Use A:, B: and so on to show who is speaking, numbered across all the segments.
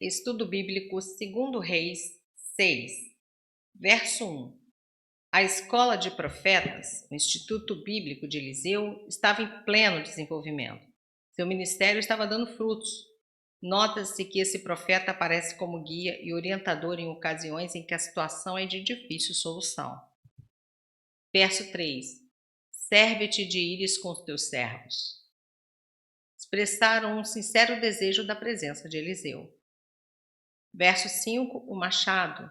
A: Estudo Bíblico 2 Reis 6, verso 1. A escola de profetas, o Instituto Bíblico de Eliseu, estava em pleno desenvolvimento. Seu ministério estava dando frutos. Nota-se que esse profeta aparece como guia e orientador em ocasiões em que a situação é de difícil solução. Verso 3. Serve-te de ires com os teus servos. Expressaram um sincero desejo da presença de Eliseu. Verso 5. O machado.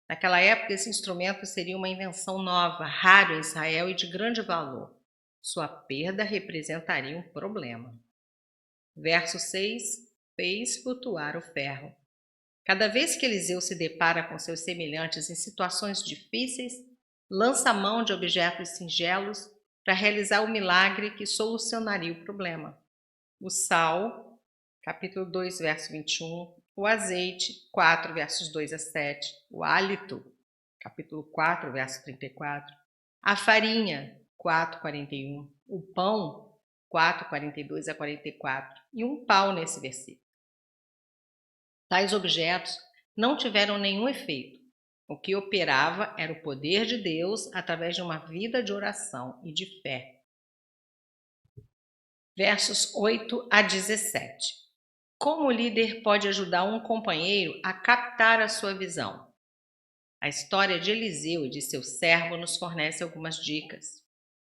A: Naquela época, esse instrumento seria uma invenção nova, raro em Israel e de grande valor. Sua perda representaria um problema. Verso 6. Fez flutuar o ferro. Cada vez que Eliseu se depara com seus semelhantes em situações difíceis, lança mão de objetos singelos para realizar o milagre que solucionaria o problema. O sal, capítulo 2, verso 21, o azeite, 4, versos 2 a 7, o hálito, capítulo 4, verso 34, a farinha, 4, 41, o pão, 4, 42 a 44, e um pau nesse versículo. Tais objetos não tiveram nenhum efeito. O que operava era o poder de Deus através de uma vida de oração e de fé. Versos 8 a 17. Como o líder pode ajudar um companheiro a captar a sua visão? A história de Eliseu e de seu servo nos fornece algumas dicas.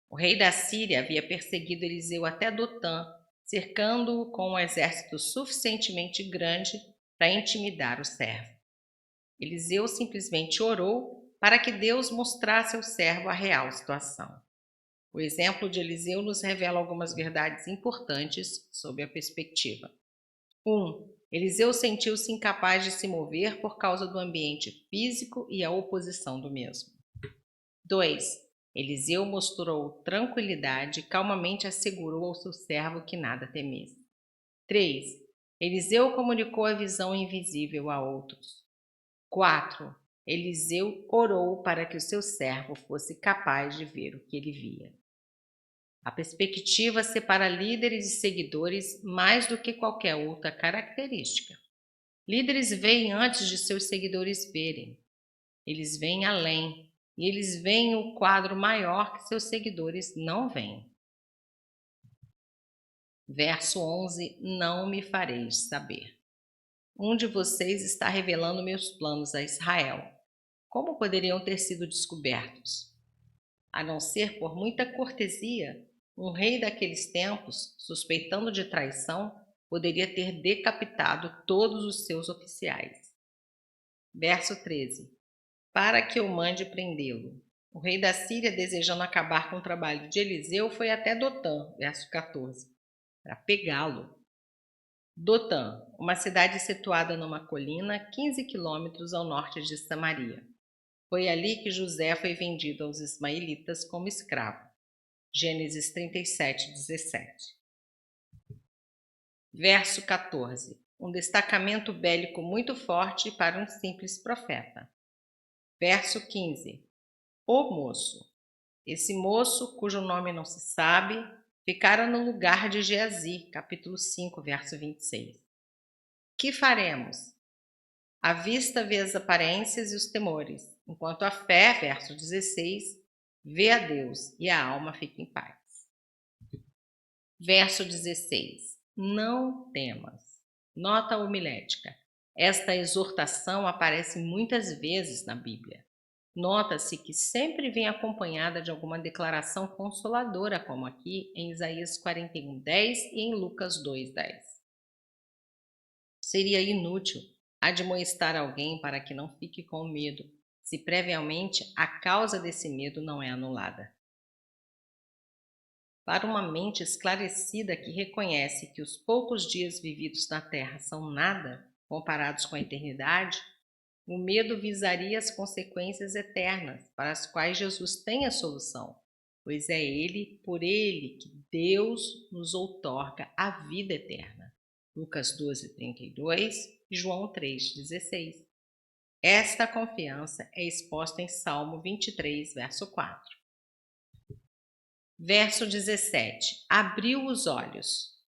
A: O rei da Síria havia perseguido Eliseu até Dotã, cercando-o com um exército suficientemente grande para intimidar o servo. Eliseu simplesmente orou para que Deus mostrasse ao servo a real situação. O exemplo de Eliseu nos revela algumas verdades importantes sob a perspectiva. 1. Eliseu sentiu-se incapaz de se mover por causa do ambiente físico e a oposição do mesmo. 2. Eliseu mostrou tranquilidade e calmamente assegurou ao seu servo que nada temesse. 3. Eliseu comunicou a visão invisível a outros. 4. Eliseu orou para que o seu servo fosse capaz de ver o que ele via. A perspectiva separa líderes e seguidores mais do que qualquer outra característica. Líderes veem antes de seus seguidores verem. Eles veem além, e eles veem o quadro maior que seus seguidores não veem. Verso 11. Não me fareis saber. Um de vocês está revelando meus planos a Israel. Como poderiam ter sido descobertos? A não ser por muita cortesia, um rei daqueles tempos, suspeitando de traição, poderia ter decapitado todos os seus oficiais. Verso 13. Para que eu mande prendê-lo. O rei da Síria, desejando acabar com o trabalho de Eliseu, foi até Dotã, verso 14, para pegá-lo. Dotã, uma cidade situada numa colina 15 quilômetros ao norte de Samaria. Foi ali que José foi vendido aos ismaelitas como escravo. Gênesis 37, 17. Verso 14. Um destacamento bélico muito forte para um simples profeta. Verso 15. O moço. Esse moço, cujo nome não se sabe, ficara no lugar de Geazi, capítulo 5, verso 26. Que faremos? A vista vê as aparências e os temores, enquanto a fé, verso 16, vê a Deus e a alma fica em paz. Verso 16. Não temas. Nota homilética. Esta exortação aparece muitas vezes na Bíblia. Nota-se que sempre vem acompanhada de alguma declaração consoladora, como aqui em Isaías 41:10 e em Lucas 2:10. Seria inútil admoestar alguém para que não fique com medo, se previamente a causa desse medo não é anulada. Para uma mente esclarecida que reconhece que os poucos dias vividos na Terra são nada comparados com a eternidade, o medo visaria as consequências eternas, para as quais Jesus tem a solução, pois é por ele que Deus nos outorga a vida eterna. Lucas 12:32 e João 3:16. Esta confiança é exposta em Salmo 23, verso 4. Verso 17. Abriu os olhos.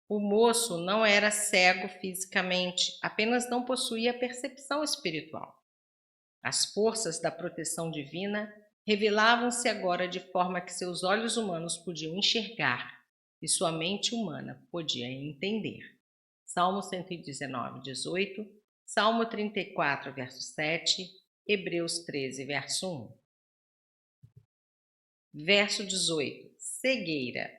A: O moço não era cego fisicamente, apenas não possuía percepção espiritual. As forças da proteção divina revelavam-se agora de forma que seus olhos humanos podiam enxergar e sua mente humana podia entender. Salmo 119, 18, Salmo 34, verso 7, Hebreus 13, verso 1. Verso 18. Cegueira.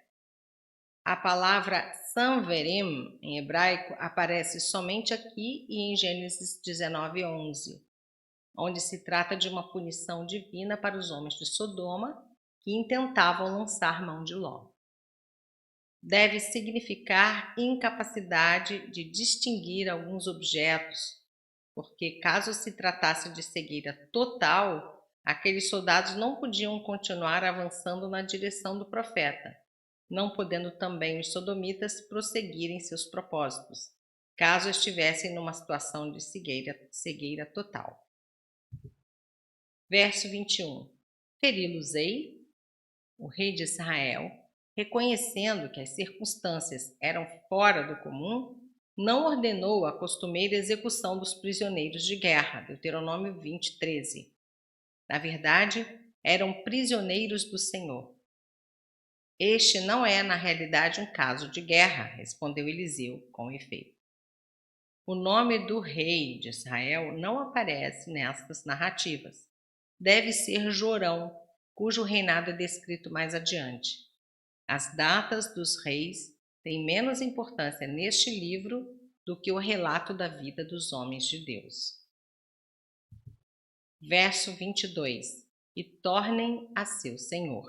A: A palavra sanverim, em hebraico, aparece somente aqui e em Gênesis 19, 11, onde se trata de uma punição divina para os homens de Sodoma que intentavam lançar mão de Ló. Deve significar incapacidade de distinguir alguns objetos, porque caso se tratasse de cegueira total, aqueles soldados não podiam continuar avançando na direção do profeta, não podendo também os sodomitas prosseguirem seus propósitos, caso estivessem numa situação de cegueira total. Verso 21. Feri-los-ei, o rei de Israel, reconhecendo que as circunstâncias eram fora do comum, não ordenou a costumeira execução dos prisioneiros de guerra, Deuteronômio 20, 13. Na verdade, eram prisioneiros do Senhor. Este não é, na realidade, um caso de guerra, respondeu Eliseu com efeito. O nome do rei de Israel não aparece nestas narrativas. Deve ser Jorão, cujo reinado é descrito mais adiante. As datas dos reis têm menos importância neste livro do que o relato da vida dos homens de Deus. Verso 22. E tornem a seu senhor.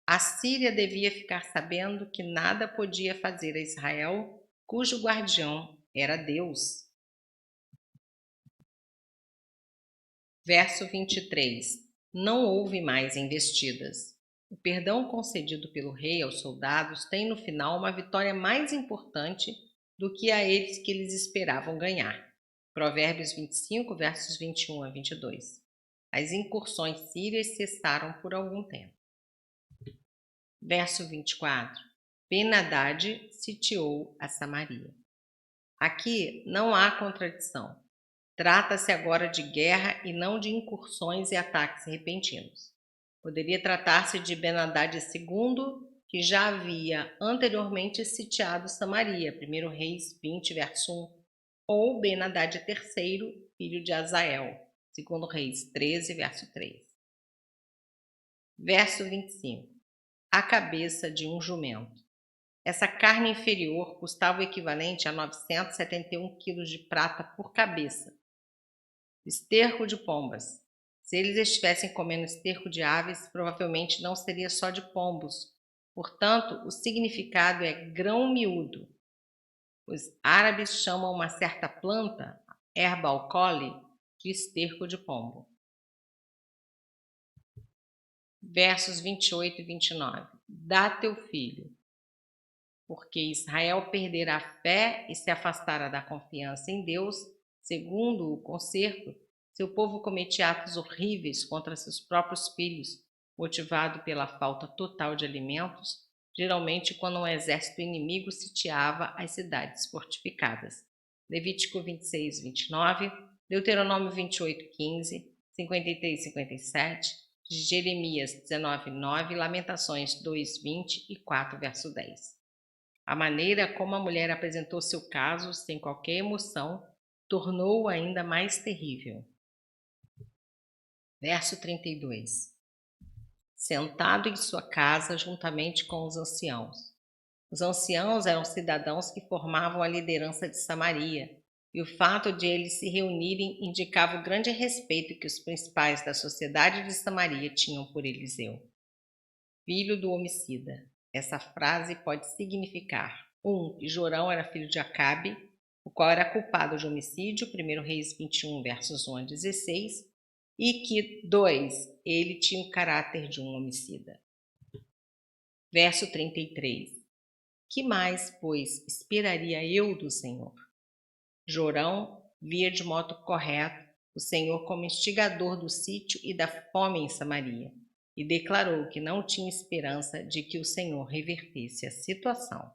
A: A Síria devia ficar sabendo que nada podia fazer a Israel, cujo guardião era Deus. Verso 23. Não houve mais investidas. O perdão concedido pelo rei aos soldados tem no final uma vitória mais importante do que a eles que eles esperavam ganhar. Provérbios 25, versos 21 a 22. As incursões sírias cessaram por algum tempo. Verso 24. Ben-Hadad sitiou a Samaria. Aqui não há contradição. Trata-se agora de guerra e não de incursões e ataques repentinos. Poderia tratar-se de Ben-Hadad II, que já havia anteriormente sitiado Samaria, 1 Reis 20, verso 1, ou Ben-Hadad III, filho de Azael, 2 Reis 13, verso 3. Verso 25. A cabeça de um jumento. Essa carne inferior custava o equivalente a 971 quilos de prata por cabeça. Esterco de pombas. Se eles estivessem comendo esterco de aves, provavelmente não seria só de pombos. Portanto, o significado é grão miúdo. Os árabes chamam uma certa planta, erva alcole, de esterco de pombo. Versos 28 e 29. Dá teu filho, porque Israel perdera a fé e se afastara da confiança em Deus, segundo o concerto, seu povo cometia atos horríveis contra seus próprios filhos, motivado pela falta total de alimentos, geralmente quando um exército inimigo sitiava as cidades fortificadas. Levítico 26, 29, Deuteronômio 28, 15, 53, 57, Jeremias 19, 9, Lamentações 2, 20 e 4, verso 10. A maneira como a mulher apresentou seu caso, sem qualquer emoção, tornou-o ainda mais terrível. Verso 32. Sentado em sua casa juntamente com os anciãos. Os anciãos eram cidadãos que formavam a liderança de Samaria, e o fato de eles se reunirem indicava o grande respeito que os principais da sociedade de Samaria tinham por Eliseu. Filho do homicida. Essa frase pode significar: 1. Que Jorão era filho de Acabe, o qual era culpado de homicídio, 1 Reis 21, versos 1 a 16, e que 2. Ele tinha o caráter de um homicida. Verso 33. Que mais, pois, esperaria eu do Senhor? Jorão via de modo correto o Senhor como instigador do sítio e da fome em Samaria, e declarou que não tinha esperança de que o Senhor revertesse a situação.